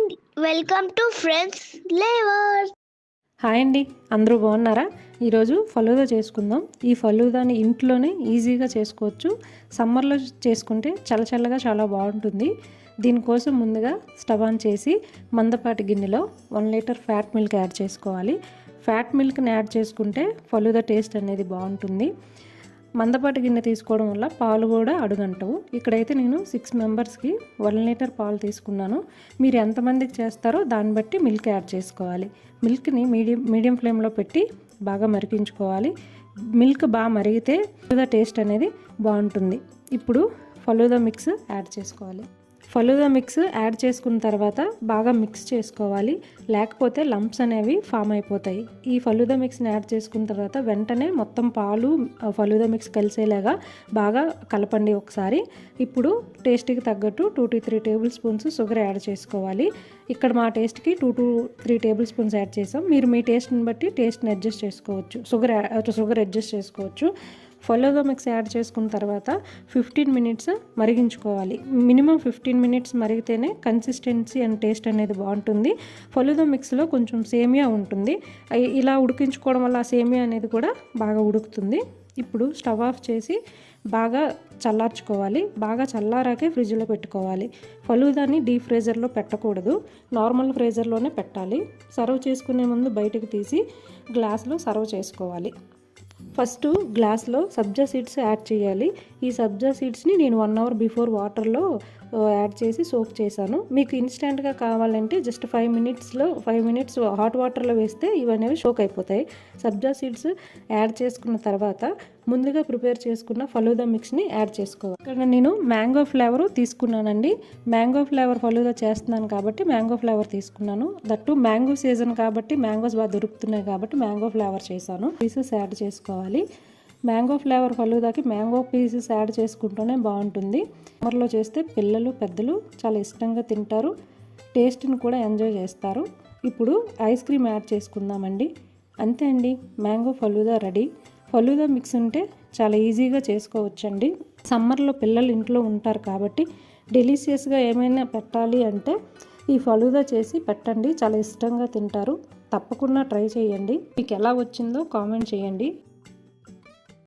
And welcome to friends flavours. Hi అండి, అందరూ బాగున్నారా? ఈరోజు ఫలూదా చేసుకుందాం. ఈ ఫలూదాని ఇంట్లోనే ఈజీగా చేసుకోవచ్చు. సమ్మర్లో చేసుకుంటే చల్లచల్లగా చాలా బాగుంటుంది. దీనికోసం ముందుగా స్టవ్ ఆన్ చేసి మందపాటి గిన్నెలో 1 లీటర్ ఫ్యాట్ మిల్క్ యాడ్ చేసుకోవాలి. ఫ్యాట్ మిల్క్ని యాడ్ చేసుకుంటే ఫలూదా టేస్ట్ అనేది బాగుంటుంది. మందపాటి గిన్నె తీసుకోవడం వల్ల పాలు కూడా అడుగంటవు. ఇక్కడైతే నేను 6 మెంబర్స్కి 1 లీటర్ పాలు తీసుకున్నాను. మీరు ఎంతమందికి చేస్తారో దాన్ని బట్టి మిల్క్ యాడ్ చేసుకోవాలి. మిల్క్ని మీడియం ఫ్లేమ్లో పెట్టి బాగా మరిగించుకోవాలి. మిల్క్ బాగా మరిగితే ఫలూదా టేస్ట్ అనేది బాగుంటుంది. ఇప్పుడు ఫలూదా మిక్స్ యాడ్ చేసుకోవాలి. ఫలూదా మిక్స్ యాడ్ చేసుకున్న తర్వాత బాగా మిక్స్ చేసుకోవాలి, లేకపోతే లంప్స్ అనేవి ఫామ్ అయిపోతాయి. ఈ ఫలూదా మిక్స్ని యాడ్ చేసుకున్న తర్వాత వెంటనే మొత్తం పాలు ఫలూదా మిక్స్ కలిసేలాగా బాగా కలపండి ఒకసారి. ఇప్పుడు టేస్ట్కి తగ్గట్టు 2 to 3 table spoons sugar add చేసుకోవాలి. ఇక్కడ మా టేస్ట్కి 2 to 3 టేబుల్ స్పూన్స్ యాడ్ చేసాం. మీరు మీ టేస్ట్ని బట్టి టేస్ట్ని అడ్జస్ట్ చేసుకోవచ్చు, షుగర్ అడ్జస్ట్ చేసుకోవచ్చు. ఫలూదా మిక్స్ యాడ్ చేసుకున్న తర్వాత 15 మినిట్స్ మరిగించుకోవాలి. మినిమం 15 మినిట్స్ మరిగితేనే కన్సిస్టెన్సీ అండ్ టేస్ట్ అనేది బాగుంటుంది. ఫలూదా మిక్స్లో కొంచెం సేమియా ఉంటుంది. ఇలా ఉడికించుకోవడం వల్ల ఆ సేమియా అనేది కూడా బాగా ఉడుకుతుంది. ఇప్పుడు స్టవ్ ఆఫ్ చేసి బాగా చల్లార్చుకోవాలి. బాగా చల్లారాకే ఫ్రిడ్జ్లో పెట్టుకోవాలి. ఫలూదాని డీప్ ఫ్రీజర్లో పెట్టకూడదు, నార్మల్ ఫ్రీజర్లోనే పెట్టాలి. సర్వ్ చేసుకునే ముందు బయటకు తీసి గ్లాస్లో సర్వ్ చేసుకోవాలి. ఫస్ట్ గ్లాస్లో సబ్జా సీడ్స్ యాడ్ చేయాలి. ఈ సబ్జా సీడ్స్ని నేను 1 అవర్ బిఫోర్ వాటర్లో యాడ్ చేసి సోక్ చేశాను. మీకు ఇన్స్టెంట్గా కావాలంటే జస్ట్ 5 మినిట్స్ హాట్ వాటర్లో వేస్తే ఇవనేవి సోక్ అయిపోతాయి. సబ్జా సీడ్స్ యాడ్ చేసుకున్న తర్వాత ముందుగా ప్రిపేర్ చేసుకున్న ఫలూదా మిక్స్ని యాడ్ చేసుకోవాలి. ఇక్కడ నేను మ్యాంగో ఫ్లేవర్ తీసుకున్నానండి. మ్యాంగో ఫ్లేవర్ ఫలూదా చేస్తున్నాను కాబట్టి మ్యాంగో ఫ్లేవర్ తీసుకున్నాను. దట్టు మ్యాంగో సీజన్ కాబట్టి మ్యాంగోస్ బాగా దొరుకుతున్నాయి కాబట్టి మ్యాంగో ఫ్లేవర్ చేశాను. పీసెస్ యాడ్ చేసుకోవాలి. మ్యాంగో ఫ్లేవర్ ఫలూదాకి మ్యాంగో పీసెస్ యాడ్ చేసుకుంటూనే బాగుంటుంది. సమ్మర్లో చేస్తే పిల్లలు పెద్దలు చాలా ఇష్టంగా తింటారు, టేస్ట్ని కూడా ఎంజాయ్ చేస్తారు. ఇప్పుడు ఐస్ క్రీమ్ యాడ్ చేసుకుందామండి. అంతే అండి, mango falooda ready. Falooda mix ఉంటే చాలా ఈజీగా చేసుకోవచ్చండి. సమ్మర్లో పిల్లలు ఇంట్లో ఉంటారు కాబట్టి డెలిషియస్గా ఏమైనా పెట్టాలి అంటే ఈ ఫలూదా చేసి పెట్టండి, చాలా ఇష్టంగా తింటారు. తప్పకుండా ట్రై చేయండి. మీకు ఎలా వచ్చిందో కామెంట్ చేయండి.